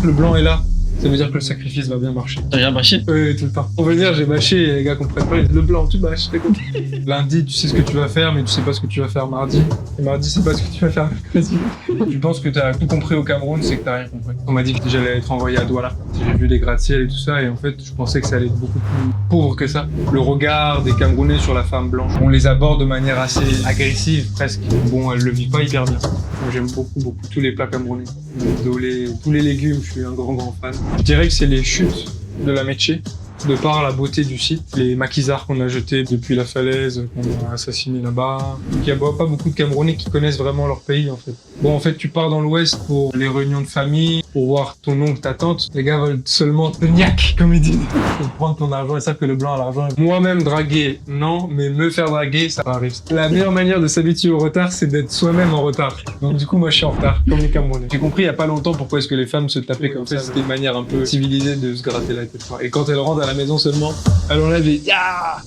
que le blanc est là, ça veut dire que le sacrifice va bien marcher. T'as déjà bâché? Oui, tout le temps. On va dire j'ai bâché et les gars comprennent pas, ils disent le blanc, tu bâches, t'es content. Lundi, tu sais ce que tu vas faire, mais tu sais pas ce que tu vas faire mardi. Et mardi, c'est pas ce que tu vas faire mercredi. Tu penses que t'as tout compris au Cameroun, c'est que t'as rien compris. On m'a dit que j'allais être envoyé à Douala. J'ai vu les gratte-ciel et tout ça, et en fait, je pensais que ça allait être beaucoup plus pauvre que ça. Le regard des Camerounais sur la femme blanche, on les aborde de manière assez agressive, presque. Bon, elles le vivent pas hyper bien. Moi, j'aime beaucoup tous les plats camerounais. Le dolé, tous les légumes, je suis un grand fan. Je dirais que c'est les chutes de la Métché, de par la beauté du site, les maquisards qu'on a jetés depuis la falaise, qu'on a assassiné là-bas. Il n'y a pas beaucoup de Camerounais qui connaissent vraiment leur pays en fait. Bon, en fait, tu pars dans l'ouest pour les réunions de famille, pour voir ton oncle, ta tante. Les gars veulent seulement te niaque, comme ils disent. Pour prendre ton argent, ils savent que le blanc a l'argent. Moi-même draguer, non, mais me faire draguer, ça arrive. La meilleure manière de s'habituer au retard, c'est d'être soi-même en retard. Donc du coup, moi, je suis en retard, comme les Camerounais. J'ai compris il y a pas longtemps pourquoi est-ce que les femmes se tapaient comme ça. C'était une manière un peu civilisée de se gratter la tête. Et quand elles rentrent à la maison seulement, elles enlèvent et ya.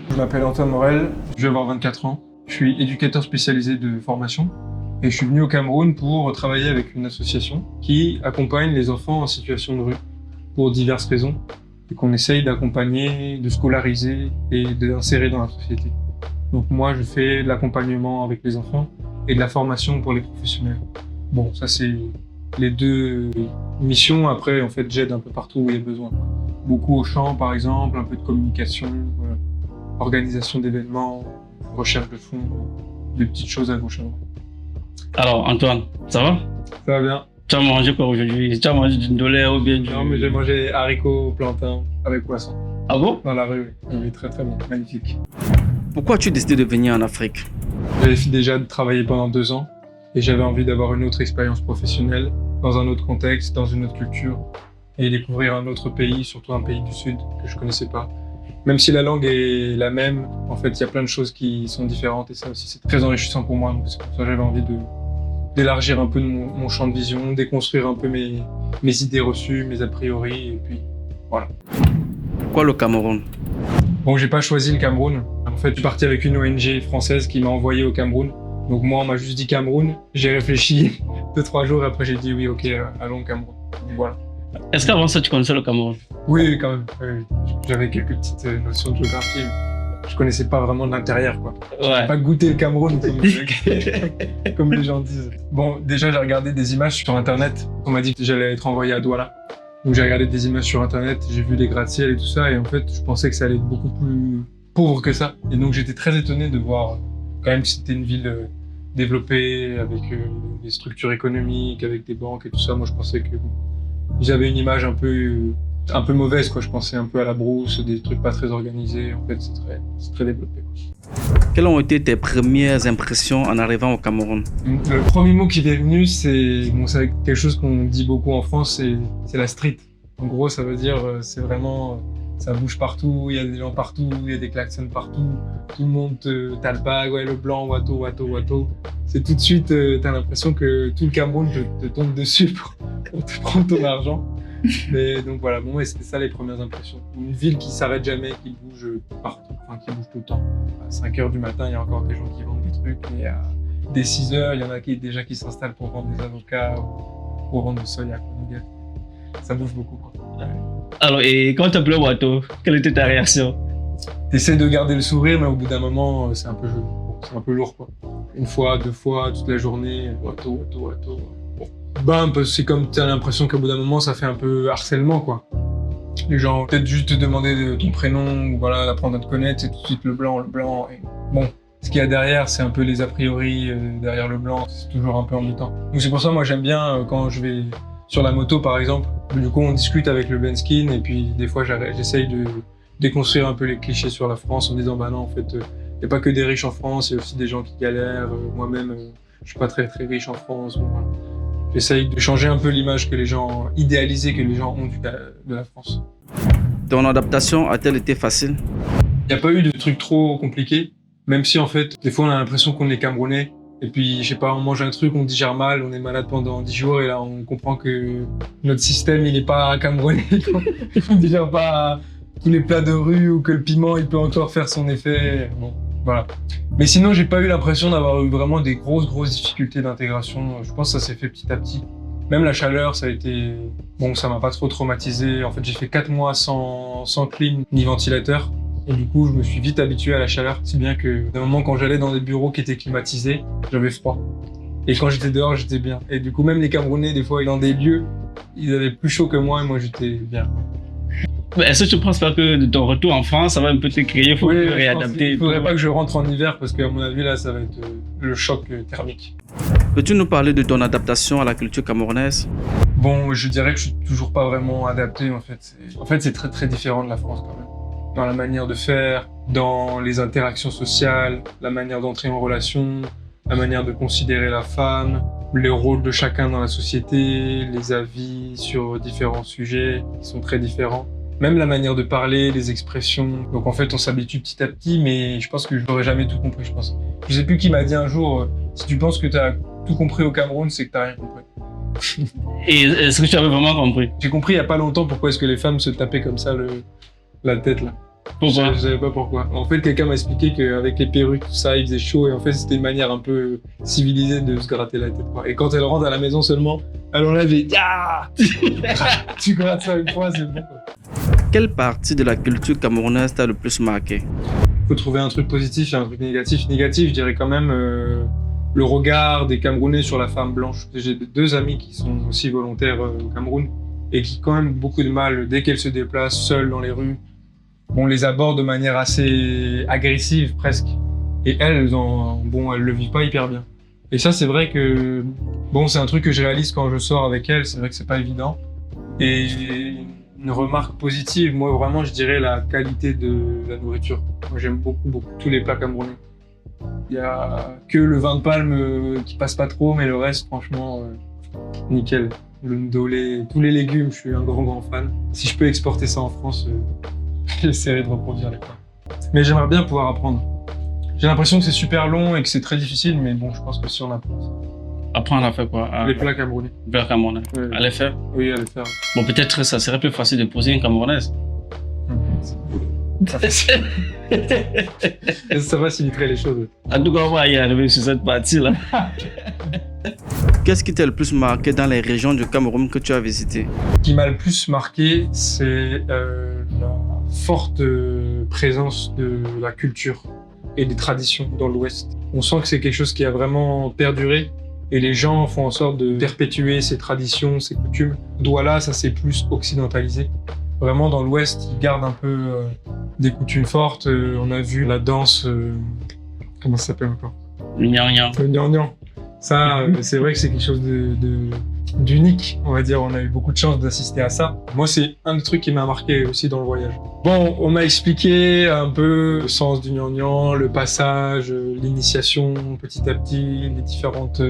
Je m'appelle Antoine Morel, je vais avoir 24 ans. Je suis éducateur spécialisé de formation et je suis venu au Cameroun pour travailler avec une association qui accompagne les enfants en situation de rue pour diverses raisons et qu'on essaye d'accompagner, de scolariser et d'insérer dans la société. Donc moi, je fais de l'accompagnement avec les enfants et de la formation pour les professionnels. Bon, ça c'est les deux missions. Après, en fait, j'aide un peu partout où il y a besoin. Beaucoup au champ, par exemple, un peu de communication, voilà. Organisation d'événements, recherche de fonds, des petites choses à gauche à droite. Alors, Antoine, ça va? Ça va bien. Tu as mangé quoi aujourd'hui? Tu as mangé du ndolé ou bien du... Non, mais j'ai mangé haricots, plantain avec poisson. Ah bon? Dans la rue, oui. Oui, très bon, magnifique. Pourquoi as-tu décidé de venir en Afrique? J'avais déjà travaillé pendant 2 ans et j'avais envie d'avoir une autre expérience professionnelle, dans un autre contexte, dans une autre culture et découvrir un autre pays, surtout un pays du Sud que je connaissais pas. Même si la langue est la même, en fait, il y a plein de choses qui sont différentes et ça aussi, c'est très enrichissant pour moi. Donc c'est pour ça que j'avais envie d'élargir un peu mon champ de vision, déconstruire un peu mes idées reçues, mes a priori, et puis voilà. Pourquoi le Cameroun? Bon, j'ai pas choisi le Cameroun. En fait, je suis parti avec une ONG française qui m'a envoyé au Cameroun. Donc moi, on m'a juste dit Cameroun. J'ai réfléchi 2-3 jours et après j'ai dit oui, ok, allons au Cameroun. Donc, voilà. Est-ce qu'avant ça, tu connaissais le Cameroun? Oui, quand même. J'avais quelques petites notions de géographie, mais je connaissais pas vraiment de l'intérieur, quoi. Ouais. J'ai pas goûté le Cameroun, comme les gens disent. Bon, déjà, j'ai regardé des images sur Internet. On m'a dit que j'allais être envoyé à Douala. Donc j'ai regardé des images sur Internet, j'ai vu les gratte-ciel et tout ça, et en fait, je pensais que ça allait être beaucoup plus pauvre que ça. Et donc j'étais très étonné de voir, quand même, que c'était une ville développée, avec des structures économiques, avec des banques et tout ça. Moi, je pensais que ils avaient une image un peu mauvaise, quoi. Je pensais un peu à la brousse, des trucs pas très organisés. En fait, c'est très développé, quoi. Quelles ont été tes premières impressions en arrivant au Cameroun? Le premier mot qui m'est venu, c'est quelque chose qu'on dit beaucoup en France, c'est la street. En gros, ça veut dire, c'est vraiment, ça bouge partout, il y a des gens partout, il y a des klaxons partout, tout le monde t'alpague, ouais, le blanc, wato. C'est tout de suite, t'as l'impression que tout le Cameroun te tombe dessus pour te prendre ton argent. Mais donc voilà, bon, ouais, c'était ça les premières impressions. Une ville qui s'arrête jamais, qui bouge partout, enfin qui bouge tout le temps. À 5h du matin, il y a encore des gens qui vendent des trucs, et à dès 6h, il y en a qui s'installent pour vendre des avocats ou pour vendre du soya. Ça bouge beaucoup, quoi. Ouais. Alors, et quand tu appelé Wato, quelle était ta réaction? T'essaies de garder le sourire, mais au bout d'un moment, c'est un peu lourd, quoi. Une fois, 2 fois, toute la journée, Wato. Bon. C'est comme t'as l'impression qu'au bout d'un moment, ça fait un peu harcèlement, quoi. Les gens peut-être juste te demander ton prénom, ou voilà, d'apprendre à te connaître, c'est tout de suite le blanc. Et bon, ce qu'il y a derrière, c'est un peu les a priori derrière le blanc, c'est toujours un peu embêtant. Donc c'est pour ça, moi, j'aime bien quand je vais sur la moto, par exemple. Du coup, on discute avec le Benskin, et puis des fois, j'essaye de déconstruire un peu les clichés sur la France en disant, bah non, en fait, il n'y a pas que des riches en France, il y a aussi des gens qui galèrent. Moi-même, je suis pas très riche en France. Bon, voilà. J'essaye de changer un peu l'image que les gens idéalisée que les gens ont de la France. Ton adaptation a-t-elle été facile? Il n'y a pas eu de trucs trop compliqués, même si en fait, des fois on a l'impression qu'on est Camerounais, et puis je sais pas, on mange un truc, on digère mal, on est malade pendant 10 jours, et là on comprend que notre système il n'est pas camerounais, on digère pas tous les plats de rue, ou que le piment il peut encore faire son effet. Bon. Voilà. Mais sinon, j'ai pas eu l'impression d'avoir eu vraiment des grosses difficultés d'intégration. Je pense que ça s'est fait petit à petit. Même la chaleur, ça a été... Bon, ça m'a pas trop traumatisé. En fait, j'ai fait 4 mois sans clim ni ventilateur. Et du coup, je me suis vite habitué à la chaleur. Si bien que d'un moment, quand j'allais dans des bureaux qui étaient climatisés, j'avais froid. Et quand j'étais dehors, j'étais bien. Et du coup, même les Camerounais, des fois, dans des lieux, ils avaient plus chaud que moi et moi, j'étais bien. Mais est-ce que tu ne penses pas que de ton retour en France, ça va un peu te créer, il faut te réadapter? Il faudrait pas que je rentre en hiver parce qu'à mon avis, là, ça va être le choc thermique. Peux-tu nous parler de ton adaptation à la culture camerounaise? Bon, je dirais que je suis toujours pas vraiment adapté, en fait. C'est très différent de la France, quand même. Dans la manière de faire, dans les interactions sociales, la manière d'entrer en relation, la manière de considérer la femme, les rôles de chacun dans la société, les avis sur différents sujets qui sont très différents. Même la manière de parler, les expressions. Donc en fait, on s'habitue petit à petit, mais je pense que je n'aurais jamais tout compris, je pense. Je sais plus qui m'a dit un jour, si tu penses que tu as tout compris au Cameroun, c'est que tu n'as rien compris. Et est-ce que tu avais vraiment compris? J'ai compris il n'y a pas longtemps pourquoi est-ce que les femmes se tapaient comme ça la tête là. Pourquoi? Je savais pas pourquoi. En fait, quelqu'un m'a expliqué qu'avec les perruques, tout ça, il faisait chaud et en fait, c'était une manière un peu civilisée de se gratter la tête, quoi. Et quand elle rentre à la maison seulement, elle enlève et tu grattes ça une fois, c'est bon, quoi. Quelle partie de la culture camerounaise t'a le plus marqué? Faut trouver un truc positif et un truc négatif. Négatif, je dirais quand même le regard des Camerounais sur la femme blanche. J'ai 2 amis qui sont aussi volontaires au Cameroun et qui quand même beaucoup de mal dès qu'elles se déplacent seules dans les rues. On les aborde de manière assez agressive presque. Et elles le vivent pas hyper bien. Et ça, c'est vrai que c'est un truc que je réalise quand je sors avec elles. C'est vrai que c'est pas évident. Et une remarque positive, moi vraiment, je dirais la qualité de la nourriture. Moi, j'aime beaucoup tous les plats camerounais. Il y a que le vin de palme qui passe pas trop, mais le reste, franchement, nickel. Le ndolé, tous les légumes, je suis un grand fan. Si je peux exporter ça en France, j'essaierai de reproduire les plats. Mais j'aimerais bien pouvoir apprendre. J'ai l'impression que c'est super long et que c'est très difficile, mais bon, je pense que si on apprend. Apprendre à faire quoi? Les plats camerounais. Les plats camerounais. Ouais. À les faire? Oui, à les faire. Bon, peut-être ça serait plus facile de poser une camerounaise. Ça faciliterait les choses. En tout cas, on va y arriver sur cette partie-là. Qu'est-ce qui t'a le plus marqué dans les régions du Cameroun que tu as visitées? Ce qui m'a le plus marqué, c'est la forte présence de la culture et des traditions dans l'Ouest. On sent que c'est quelque chose qui a vraiment perduré et les gens font en sorte de perpétuer ces traditions, ces coutumes. Douala, ça s'est plus occidentalisé. Vraiment, dans l'Ouest, ils gardent un peu des coutumes fortes. On a vu la danse... comment ça s'appelle encore? Le gnangnan. Le gnangnan. Ça, c'est vrai que c'est quelque chose d'unique, on va dire. On a eu beaucoup de chance d'assister à ça. Moi, c'est un des trucs qui m'a marqué aussi dans le voyage. Bon, on m'a expliqué un peu le sens du gnangnan, le passage, l'initiation petit à petit, les différentes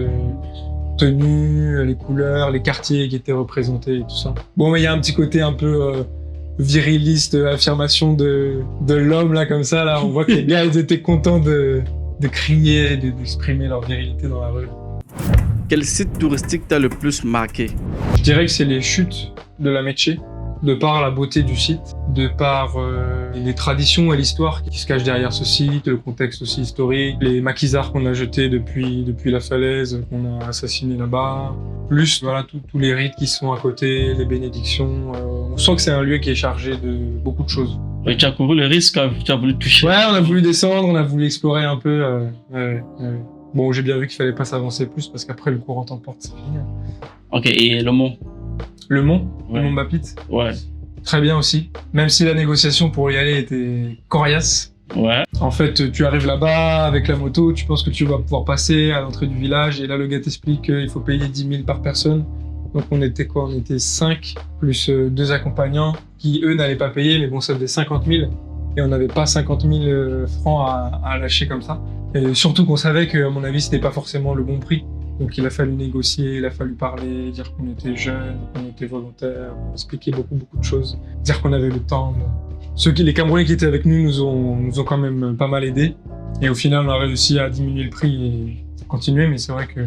tenues, les couleurs, les quartiers qui étaient représentés et tout ça. Bon, mais il y a un petit côté un peu viriliste, affirmation de l'homme, là, comme ça. Là, on voit que les gars, ils étaient contents de crier, d'exprimer leur virilité dans la rue. Quel site touristique t'a le plus marqué? Je dirais que c'est les chutes de la Métché, de par la beauté du site, de par les traditions et l'histoire qui se cachent derrière ce site, le contexte aussi historique, les maquisards qu'on a jetés depuis la falaise, qu'on a assassinés là-bas, plus voilà, tous les rites qui sont à côté, les bénédictions. On sent que c'est un lieu qui est chargé de beaucoup de choses. Oui, tu as couru le risque, tu as voulu toucher. Ouais, on a voulu descendre, on a voulu explorer un peu. Bon, j'ai bien vu qu'il fallait pas s'avancer plus parce qu'après le courant t'emporte, c'est fini. Ok, et le mont? Le mont, Ouais. le mont Bapit. Ouais. Très bien aussi, même si la négociation pour y aller était coriace. Ouais. En fait, tu arrives là-bas avec la moto, tu penses que tu vas pouvoir passer à l'entrée du village et là le gars t'explique qu'il faut payer 10 000 par personne. Donc on était 5 plus 2 accompagnants qui eux n'allaient pas payer, mais bon ça faisait 50 000 et on n'avait pas 50 000 francs à lâcher comme ça. Et surtout qu'on savait que à mon avis c'était pas forcément le bon prix. Donc il a fallu négocier, il a fallu parler, dire qu'on était jeunes, qu'on était volontaires, expliquer beaucoup de choses, dire qu'on avait le temps. Les Camerounais qui étaient avec nous nous ont quand même pas mal aidés. Et au final, on a réussi à diminuer le prix et continuer. Mais c'est vrai que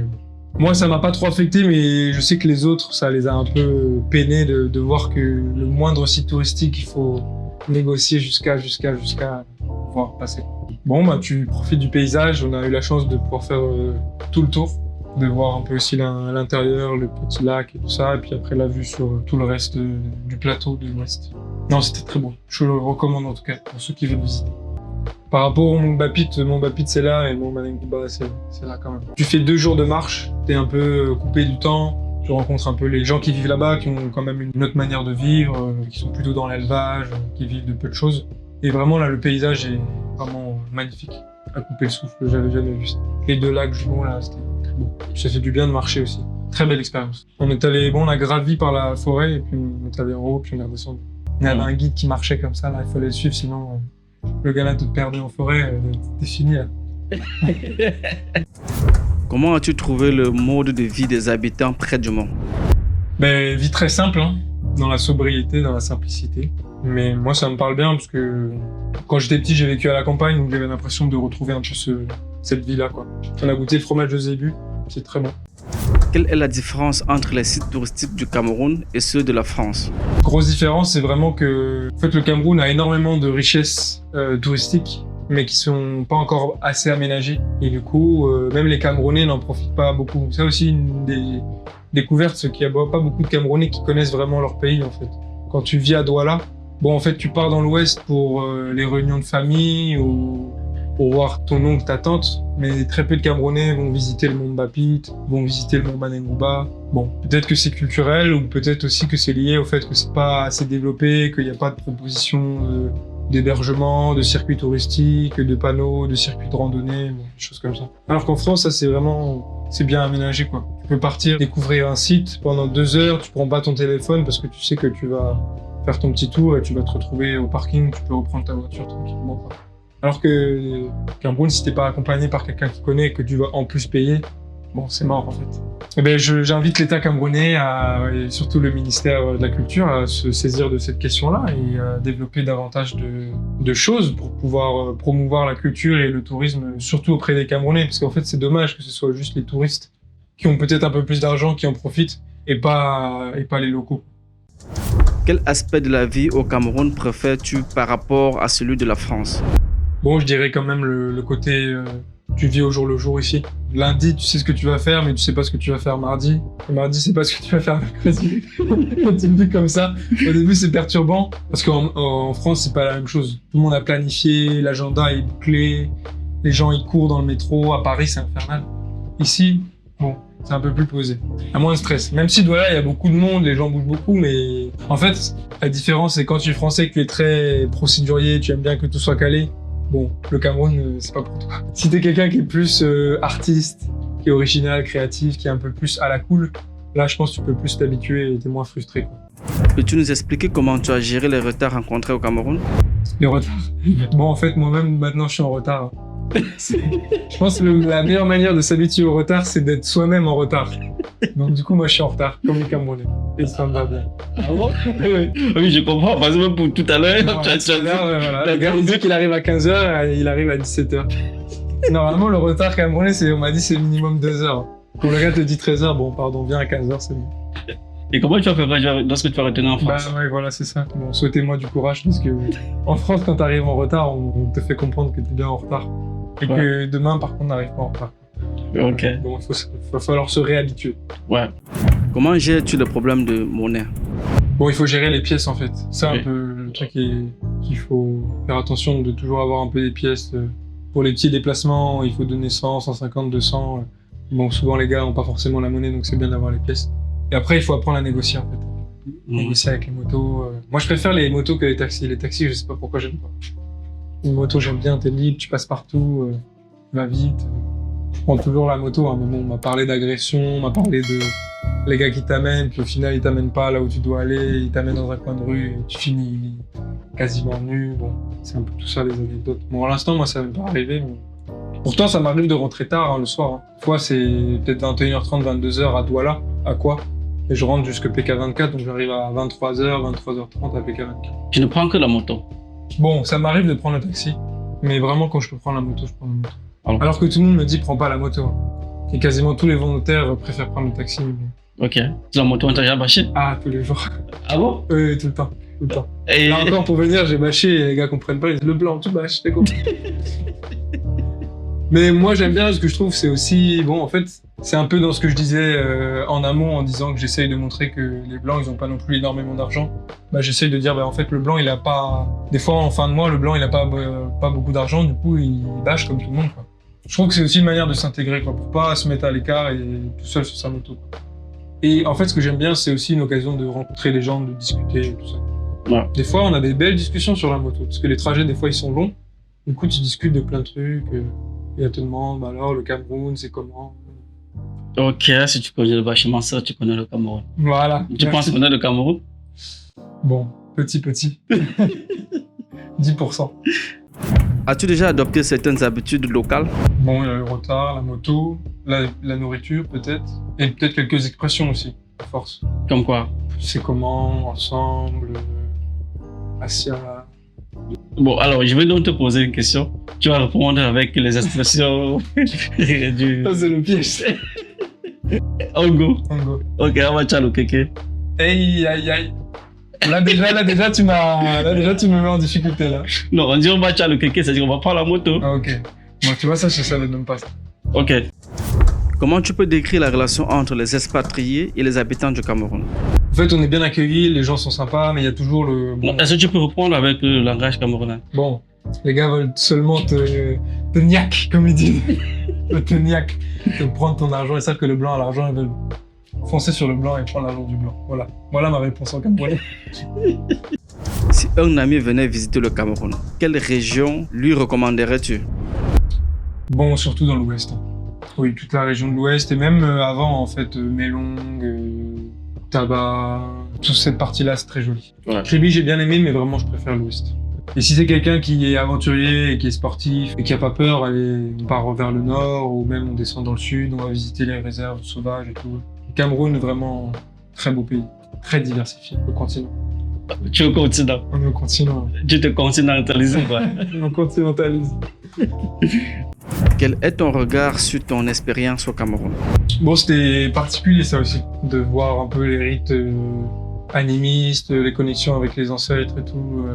moi, ça m'a pas trop affecté, mais je sais que les autres, ça les a un peu peinés de voir que le moindre site touristique, il faut négocier jusqu'à pouvoir passer. Bon, bah, tu profites du paysage. On a eu la chance de pouvoir faire tout le tour, de voir un peu aussi l'intérieur, le petit lac et tout ça, et puis après la vue sur tout le reste du plateau de l'Ouest. Non, c'était très beau. Je le recommande en tout cas pour ceux qui veulent visiter. Par rapport au Mont Bapit c'est là et Mont Manengouba c'est là quand même. Tu fais 2 jours de marche, t'es un peu coupé du temps, tu rencontres un peu les gens qui vivent là-bas, qui ont quand même une autre manière de vivre, qui sont plutôt dans l'élevage, qui vivent de peu de choses. Et vraiment là, le paysage est vraiment magnifique, à couper le souffle, j'avais jamais vu ça. Les 2 lacs jumeaux là, c'était très beau. Ça fait du bien de marcher aussi. Très belle expérience. On a gravi par la forêt et puis on est allé en haut, puis on est redescendu. Il y avait un guide qui marchait comme ça, là, il fallait le suivre, sinon le gars là te perdait en forêt, t'es fini là. Comment as-tu trouvé le mode de vie des habitants près du mont? Ben, vie très simple, hein, dans la sobriété, dans la simplicité. Mais moi, ça me parle bien parce que quand j'étais petit, j'ai vécu à la campagne, donc j'avais l'impression de retrouver un peu cette vie-là, quoi. On a goûté le fromage de zébu, c'est très bon. Quelle est la différence entre les sites touristiques du Cameroun et ceux de la France? Grosse différence, c'est vraiment que en fait, le Cameroun a énormément de richesses touristiques, mais qui sont pas encore assez aménagées. Et du coup, même les Camerounais n'en profitent pas beaucoup. C'est aussi une des découvertes, c'est qu'il n'y a pas beaucoup de Camerounais qui connaissent vraiment leur pays, en fait. Quand tu vis à Douala, bon, en fait, tu pars dans l'Ouest pour les réunions de famille ou pour voir ton oncle, ta tante, mais très peu de Camerounais vont visiter le Mont Bapit, vont visiter le Mont Manengouba. Bon, peut-être que c'est culturel ou peut-être aussi que c'est lié au fait que c'est pas assez développé, qu'il n'y a pas de proposition d'hébergement, de circuits touristiques, de panneaux, de circuits de randonnée, bon, des choses comme ça. Alors qu'en France, ça c'est bien aménagé, quoi. Tu peux partir découvrir un site pendant 2 heures, tu prends pas ton téléphone parce que tu sais que tu vas faire ton petit tour et tu vas te retrouver au parking, tu peux reprendre ta voiture tranquillement, quoi. Alors que Cameroun, si t'es pas accompagné par quelqu'un qui connaît et que tu vas en plus payer, bon, c'est mort en fait. Eh ben, j'invite l'État camerounais et surtout le ministère de la Culture à se saisir de cette question-là et à développer davantage de choses pour pouvoir promouvoir la culture et le tourisme, surtout auprès des Camerounais, parce qu'en fait, c'est dommage que ce soit juste les touristes qui ont peut-être un peu plus d'argent qui en profitent et pas les locaux. Quel aspect de la vie au Cameroun préfères-tu par rapport à celui de la France? Bon, je dirais quand même le côté tu vis au jour le jour ici. Lundi, tu sais ce que tu vas faire, mais tu sais pas ce que tu vas faire mardi. Et mardi, c'est pas ce que tu vas faire mercredi. Quand tu le vis comme ça, au début, c'est perturbant. Parce qu'en France, c'est pas la même chose. Tout le monde a planifié, l'agenda est bouclé, les gens, ils courent dans le métro. À Paris, c'est infernal. Ici, bon, c'est un peu plus posé. Il y a moins de stress. Même si, voilà, il y a beaucoup de monde, les gens bougent beaucoup, mais en fait, la différence, c'est quand tu es français, que tu es très procédurier, tu aimes bien que tout soit calé. Bon, le Cameroun, c'est pas pour toi. Si t'es quelqu'un qui est plus artiste, qui est original, créatif, qui est un peu plus à la cool, là, je pense que tu peux plus t'habituer et t'es moins frustré, quoi. Peux-tu nous expliquer comment tu as géré les retards rencontrés au Cameroun? Les retards. Bon, en fait, moi-même, maintenant, je suis en retard. Je pense que la meilleure manière de s'habituer au retard, c'est d'être soi-même en retard. Donc, du coup, moi, je suis en retard, comme les Camerounais. Et ça me va bien. Ah bon? Oui. Oui, je comprends. Par exemple, pour tout à l'heure, Voilà, le gars, il dit qu'il arrive à 15h, il arrive à 17h. Normalement, le retard camerounais, on m'a dit, c'est minimum 2 heures. Quand le gars te dit 13h, bon, pardon, viens à 15h, c'est bon. Et comment tu vas faire lorsque tu vas retenir en France? Bah ouais, voilà, c'est ça. Bon, souhaitez-moi du courage, parce que en France, quand t'arrives en retard, on te fait comprendre que t'es bien en retard. Et que demain, par contre, n'arrive pas en retard. Ok. Bon, il va falloir se réhabituer. Ouais. Comment gères-tu le problème de monnaie? Bon, il faut gérer les pièces, en fait. C'est Oui. un peu le truc qu'il faut faire attention de toujours avoir un peu des pièces. Pour les petits déplacements, il faut donner 100, 150, 200. Bon, souvent, les gars n'ont pas forcément la monnaie, donc c'est bien d'avoir les pièces. Et après, il faut apprendre à négocier, en fait. Négocier avec les motos. Moi, je préfère les motos que les taxis. Les taxis, je sais pas pourquoi j'aime pas. Une moto, j'aime bien, t'es libre, tu passes partout, va vite. Je prends toujours la moto, hein, mais bon, on m'a parlé d'agression, on m'a parlé de les gars qui t'amènent, puis au final, ils t'amènent pas là où tu dois aller, ils t'amènent dans un coin de rue et tu finis quasiment nu. Bon, c'est un peu tout ça, les anecdotes. Bon, pour l'instant, moi, ça m'est pas arrivé, mais... Pourtant, ça m'arrive de rentrer tard, hein, le soir. Hein. Une fois, c'est peut-être 21h30, 22h à Douala, à quoi? Et je rentre jusqu'à PK24, donc j'arrive à 23h, 23h30 à PK24. Tu ne prends que la moto. Bon, ça m'arrive de prendre le taxi, mais vraiment, quand je peux prendre la moto, je prends la moto. Ah bon. Alors que tout le monde me dit, prends pas la moto. Et quasiment tous les volontaires préfèrent prendre le taxi. Ok. La moto, on t'a déjà bâché? Ah, tous les jours. Ah bon? Oui, tout le temps. Tout le temps. Et... Là encore, pour venir, j'ai bâché et les gars comprennent pas. Ils disent le blanc, tu bâches, t'es compris. Mais moi, j'aime bien ce que je trouve, c'est aussi, bon, en fait, c'est un peu dans ce que je disais en amont, en disant que j'essaye de montrer que les blancs, ils ont pas non plus énormément d'argent. Bah, j'essaye de dire, bah, en fait, le blanc, il a pas, des fois, en fin de mois, le blanc, il a pas beaucoup d'argent, du coup, il bâche comme tout le monde, quoi. Je trouve que c'est aussi une manière de s'intégrer, quoi, pour pas se mettre à l'écart et tout seul sur sa moto, quoi. Et en fait, ce que j'aime bien, c'est aussi une occasion de rencontrer les gens, de discuter et tout ça. Ouais. Des fois, on a des belles discussions sur la moto, parce que les trajets, des fois, ils sont longs. Du coup, tu discutes de plein de trucs. Et elle te demande, bah alors, le Cameroun, c'est comment? Ok, si tu connais le bâchement, ça, tu connais le Cameroun. Voilà. Tu penses connaître le Cameroun? Bon, petit. 10%. As-tu déjà adopté certaines habitudes locales? Bon, il y a le retard, la moto, la nourriture, peut-être. Et peut-être quelques expressions aussi, à force. Comme quoi? C'est comment, ensemble, Asia. Bon, alors, je vais donc te poser une question. Tu vas répondre avec les expressions du... Ça, c'est le piège. Ongo. Congo. Ok, on va tchalo kéké. Aïe. Là déjà, tu me mets en difficulté, là. Non, on dit on va tchalo kéké, c'est-à-dire qu'on va prendre la moto. Ah, ok. Moi, tu vois, ça, je savais même pas ça. Ok. Comment tu peux décrire la relation entre les expatriés et les habitants du Cameroun? En fait, on est bien accueillis, les gens sont sympas, mais il y a toujours le... Bon, est-ce que tu peux répondre avec le langage camerounais? Bon, les gars veulent seulement te niaque, comme ils disent. te niaque, te prendre ton argent. Ils savent que le blanc a l'argent, ils veulent foncer sur le blanc et prendre l'argent du blanc. Voilà ma réponse en camerounais. Si un ami venait visiter le Cameroun, quelle région lui recommanderais-tu? Bon, surtout dans l'ouest. Hein. Oui, toute la région de l'ouest et même avant, en fait, Melong, Tabac, toute cette partie-là, c'est très joli. Ouais. Kribi, j'ai bien aimé, mais vraiment, je préfère l'ouest. Et si c'est quelqu'un qui est aventurier et qui est sportif et qui a pas peur, on part vers le nord ou même on descend dans le sud, on va visiter les réserves sauvages et tout. Le Cameroun est vraiment un très beau pays, très diversifié, le continent. Tu es au continent. On est au continent. Tu te continentalises, quoi. On continentalise. Quel est ton regard sur ton expérience au Cameroun? Bon, c'était particulier ça aussi, de voir un peu les rites animistes, les connexions avec les ancêtres et tout.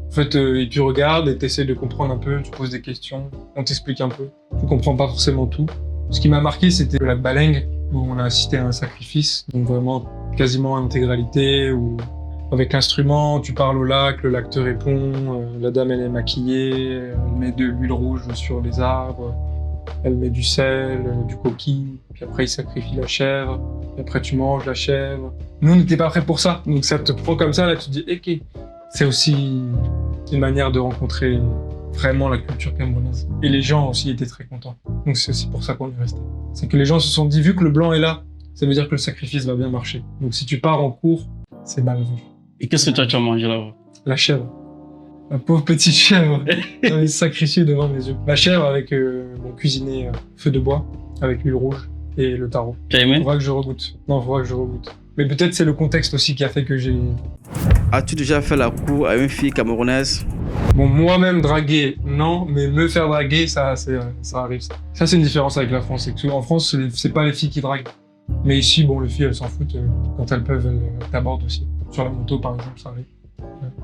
En fait, et tu regardes et tu essaies de comprendre un peu, tu poses des questions, on t'explique un peu. Tu comprends pas forcément tout. Ce qui m'a marqué, c'était la balengue, où on a assisté à un sacrifice, donc vraiment quasiment en intégralité, où avec l'instrument, tu parles au lac, le lac te répond, la dame elle est maquillée, elle met de l'huile rouge sur les arbres, elle met du sel, du coquille, puis après il sacrifie la chèvre, et après tu manges la chèvre. Nous on n'était pas prêts pour ça, donc ça te prend comme ça, là tu te dis ok. C'est aussi une manière de rencontrer vraiment la culture camerounaise. Et les gens aussi étaient très contents, donc c'est aussi pour ça qu'on est resté. C'est que les gens se sont dit, vu que le blanc est là, ça veut dire que le sacrifice va bien marcher. Donc si tu pars en cours, c'est mal vu. Et qu'est-ce que toi tu as mangé là-bas? La chèvre. La pauvre petite chèvre. Elle est sacrifiée devant mes yeux. La chèvre avec mon cuisiné feu de bois, avec l'huile rouge et le taro. Tu as aimé? Faudra que je regoute. Non, faudra que je regoute. Mais peut-être c'est le contexte aussi qui a fait que j'ai... As-tu déjà fait la cour à une fille camerounaise? Bon, moi-même draguer, non, mais me faire draguer, ça arrive. Ça, c'est une différence avec la France. C'est que en France, c'est pas les filles qui draguent. Mais ici, bon, les filles, elles s'en foutent. Quand elles peuvent, elles t'abordent aussi. Sur la moto, par exemple, ça arrive.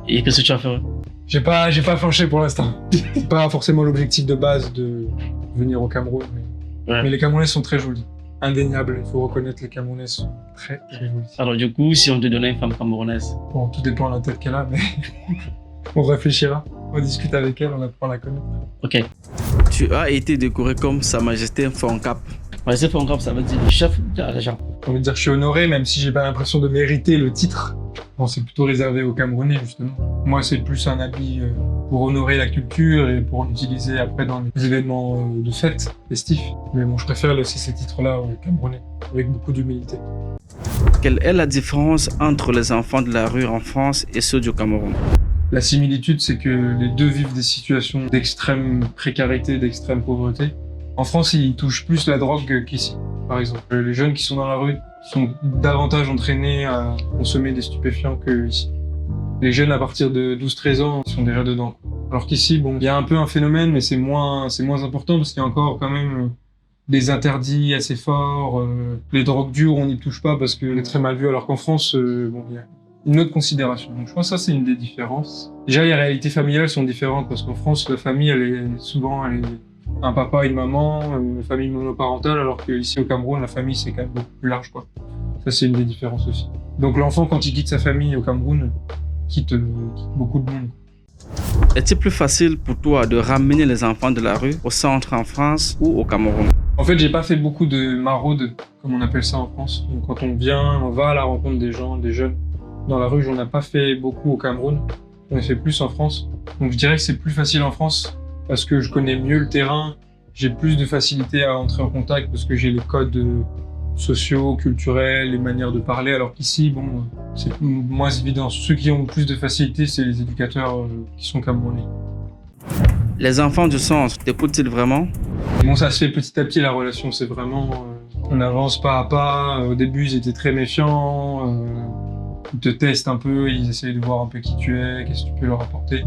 Et qu'est-ce que tu as fait? J'ai pas flanché pour l'instant. C'est pas forcément l'objectif de base de venir au Cameroun. Mais les Camerounais sont très jolis. Indéniable, il faut reconnaître les Camerounais sont très, très jolis. Alors du coup, si on te donnait une femme camerounaise? Bon, tout dépend de la tête qu'elle a, mais on réfléchira. On discute avec elle, on apprend à la connaître. Ok. Tu as été décoré comme Sa Majesté Foncap. Ouais, c'est Foncap, ça veut dire le chef de la région. J'ai envie de dire que je suis honoré, même si j'ai pas l'impression de mériter le titre. Bon, c'est plutôt réservé aux Camerounais, justement. Moi, c'est plus un habit pour honorer la culture et pour l'utiliser après dans les événements de fête, festifs. Mais bon, je préfère laisser ces titres-là aux Camerounais, avec beaucoup d'humilité. Quelle est la différence entre les enfants de la rue en France et ceux du Cameroun? La similitude, c'est que les deux vivent des situations d'extrême précarité, d'extrême pauvreté. En France, ils touchent plus la drogue qu'ici, par exemple. Les jeunes qui sont dans la rue sont davantage entraînés à consommer des stupéfiants qu'ici. Les jeunes à partir de 12-13 ans, ils sont déjà dedans. Alors qu'ici, bon, il y a un peu un phénomène, mais c'est moins important parce qu'il y a encore quand même des interdits assez forts. Les drogues dures, on n'y touche pas parce que c'est très mal vu. Alors qu'en France, bon, il y a une autre considération. Donc je pense que ça, c'est une des différences. Déjà, les réalités familiales sont différentes parce qu'en France, la famille, elle est un papa et une maman, une famille monoparentale, alors qu'ici au Cameroun, la famille, c'est quand même beaucoup plus large, quoi. Ça, c'est une des différences aussi. Donc l'enfant, quand il quitte sa famille au Cameroun, quitte beaucoup de monde. Est-il plus facile pour toi de ramener les enfants de la rue au centre en France ou au Cameroun? En fait, j'ai pas fait beaucoup de maraudes, comme on appelle ça en France. Donc, quand on va à la rencontre des gens, des jeunes dans la rue, j'en ai pas fait beaucoup au Cameroun. J'en ai fait plus en France. Donc je dirais que c'est plus facile en France parce que je connais mieux le terrain. J'ai plus de facilité à entrer en contact parce que j'ai les codes sociaux, culturels, les manières de parler. Alors qu'ici, bon, c'est moins évident. Ceux qui ont plus de facilité, c'est les éducateurs qui sont camerounais. Les enfants du centre t'écoutent-ils vraiment? Bon, ça se fait petit à petit, la relation. C'est vraiment... on avance pas à pas. Au début, ils étaient très méfiants. Ils te testent un peu, ils essayent de voir un peu qui tu es, qu'est-ce que tu peux leur apporter.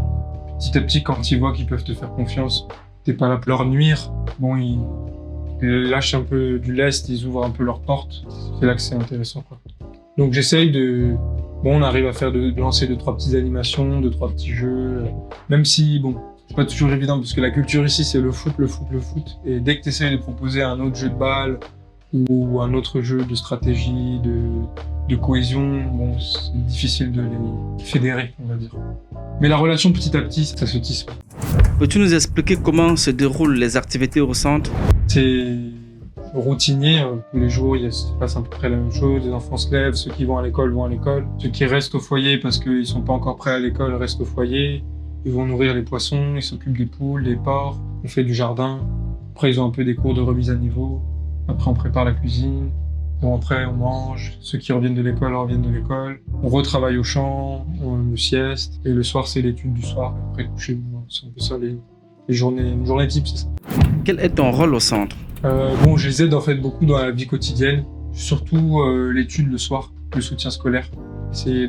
Petit à petit, quand ils voient qu'ils peuvent te faire confiance, t'es pas là pour leur nuire. Bon, ils lâchent un peu du lest, ils ouvrent un peu leurs portes. C'est là que c'est intéressant, quoi. Donc j'essaye de... Bon, on arrive à faire de lancer 2-3 petites animations, 2-3 petits jeux. Même si, bon, c'est pas toujours évident parce que la culture ici, c'est le foot. Et dès que tu essayes de proposer un autre jeu de balle ou un autre jeu de stratégie, de cohésion, bon, c'est difficile de les fédérer, on va dire. Mais la relation, petit à petit, ça se tisse. Peux-tu nous expliquer comment se déroulent les activités au centre? C'est routinier, tous les jours, il se passe à peu près la même chose. Les enfants se lèvent, ceux qui vont à l'école vont à l'école. Ceux qui restent au foyer parce qu'ils sont pas encore prêts à l'école restent au foyer. Ils vont nourrir les poissons, ils s'occupent des poules, des porcs, on fait du jardin. Après, ils ont un peu des cours de remise à niveau. Après, on prépare la cuisine. Bon, après, on mange. Ceux qui reviennent de l'école reviennent de l'école. On retravaille au champ, on sieste. Et le soir, c'est l'étude du soir. Après, coucher, c'est un peu ça les journées types, c'est ça. Quel est ton rôle au centre? Bon, je les aide en fait beaucoup dans la vie quotidienne. Surtout l'étude le soir, le soutien scolaire. Essayer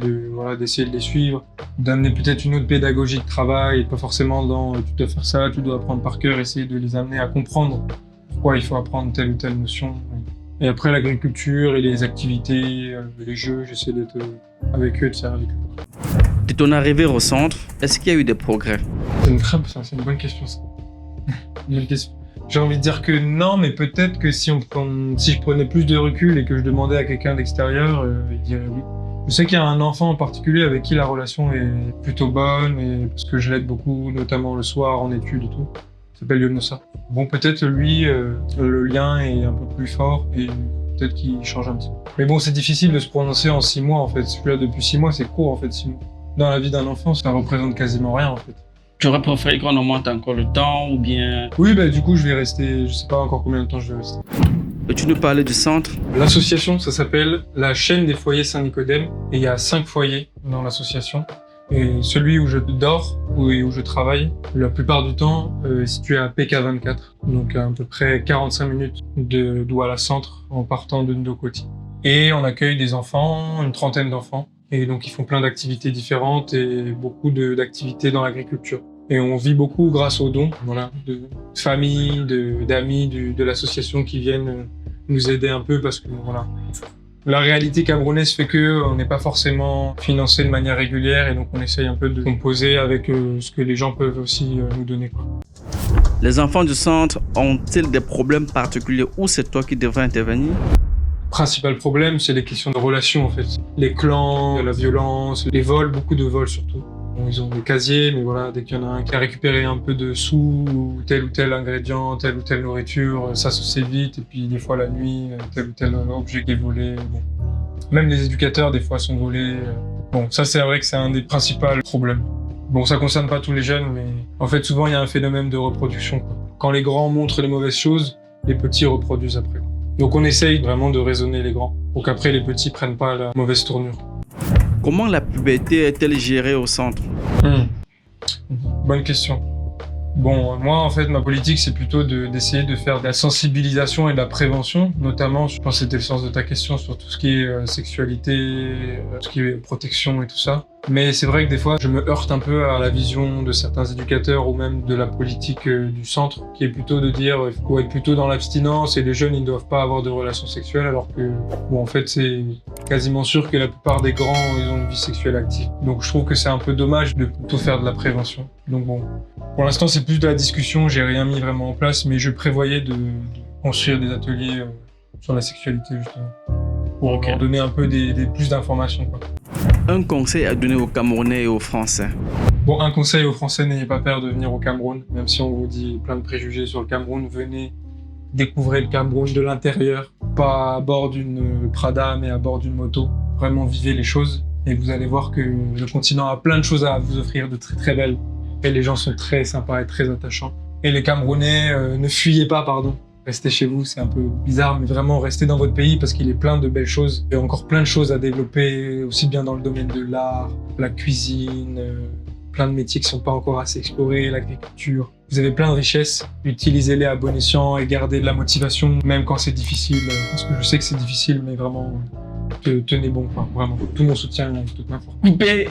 d'essayer de les suivre, d'amener peut-être une autre pédagogie de travail, et pas forcément dans tu dois faire ça, tu dois apprendre par cœur, essayer de les amener à comprendre pourquoi il faut apprendre telle ou telle notion. Et après l'agriculture et les activités, les jeux, j'essaie d'être avec eux, de faire avec eux. De ton arrivée au centre, est-ce qu'il y a eu des progrès? C'est une bonne question ça. Une bonne question. J'ai envie de dire que non, mais peut-être que si je prenais plus de recul et que je demandais à quelqu'un d'extérieur, il dirait oui. Je sais qu'il y a un enfant en particulier avec qui la relation est plutôt bonne, et parce que je l'aide beaucoup, notamment le soir en études et tout. Il s'appelle Yonosa. Bon, peut-être lui, le lien est un peu plus fort et peut-être qu'il change un petit peu. Mais bon, c'est difficile de se prononcer en 6 mois en fait. Je suis là depuis 6 mois, c'est court en fait 6 mois. Dans la vie d'un enfant, ça représente quasiment rien en fait. Tu aurais préféré qu'on augmente encore le temps ou bien... Oui, bah du coup, je vais rester, je sais pas encore combien de temps je vais rester. Peux-tu nous parler du centre? L'association, ça s'appelle la chaîne des foyers Saint-Nicodème. Et il y a 5 foyers dans l'association. Et celui où je dors où je travaille, la plupart du temps, est situé à PK24. Donc à peu près 45 minutes de Douala Centre en partant de Ndokoti. Et on accueille des enfants, une trentaine d'enfants. Et donc ils font plein d'activités différentes et beaucoup d'activités dans l'agriculture. Et on vit beaucoup grâce aux dons, voilà, de familles, d'amis de l'association qui viennent nous aider un peu parce que voilà, la réalité camerounaise fait que on n'est pas forcément financé de manière régulière et donc on essaye un peu de composer avec ce que les gens peuvent aussi nous donner, quoi. Les enfants du centre ont-ils des problèmes particuliers ou c'est toi qui devrais intervenir? Le principal problème, c'est les questions de relations en fait. Les clans, la violence, les vols, beaucoup de vols surtout. Bon, ils ont des casiers, mais voilà, dès qu'il y en a un qui a récupéré un peu de sous, ou tel ingrédient, telle ou telle nourriture, ça se sait vite, et puis des fois la nuit, tel ou tel objet qui est volé. Bon. Même les éducateurs, des fois, sont volés. Bon, ça c'est vrai que c'est un des principaux problèmes. Bon, ça concerne pas tous les jeunes, mais en fait, souvent, il y a un phénomène de reproduction, quoi. Quand les grands montrent les mauvaises choses, les petits reproduisent après. Donc on essaye vraiment de raisonner les grands, pour qu'après les petits prennent pas la mauvaise tournure. Comment la puberté est-elle gérée au centre? Bonne question. Bon, moi, en fait, ma politique, c'est plutôt d'essayer de faire de la sensibilisation et de la prévention, notamment, je pense que c'était le sens de ta question, sur tout ce qui est sexualité, tout ce qui est protection et tout ça. Mais c'est vrai que des fois, je me heurte un peu à la vision de certains éducateurs ou même de la politique du centre, qui est plutôt de dire qu'il faut être plutôt dans l'abstinence et les jeunes, ils ne doivent pas avoir de relations sexuelles, alors que, bon, en fait, c'est quasiment sûr que la plupart des grands, ils ont une vie sexuelle active. Donc je trouve que c'est un peu dommage de plutôt faire de la prévention. Donc bon, pour l'instant, c'est plus de la discussion, j'ai rien mis vraiment en place, mais je prévoyais de construire des ateliers sur la sexualité, justement, pour leur donner un peu plus d'informations, quoi. Un conseil à donner aux Camerounais et aux Français. Bon, un conseil aux Français, n'ayez pas peur de venir au Cameroun, même si on vous dit plein de préjugés sur le Cameroun, venez découvrir le Cameroun de l'intérieur, pas à bord d'une Prada, mais à bord d'une moto. Vraiment, vivez les choses et vous allez voir que le continent a plein de choses à vous offrir de très très belles. Et les gens sont très sympas et très attachants. Et les Camerounais, ne fuyez pas, pardon. Restez chez vous, c'est un peu bizarre, mais vraiment restez dans votre pays parce qu'il est plein de belles choses. Il y a encore plein de choses à développer, aussi bien dans le domaine de l'art, la cuisine, plein de métiers qui ne sont pas encore assez explorés, l'agriculture. Vous avez plein de richesses, utilisez-les à bon escient et gardez de la motivation, même quand c'est difficile. Parce que je sais que c'est difficile, mais vraiment, tenez bon, quoi, vraiment. Tout mon soutien et toute ma force. Coupé.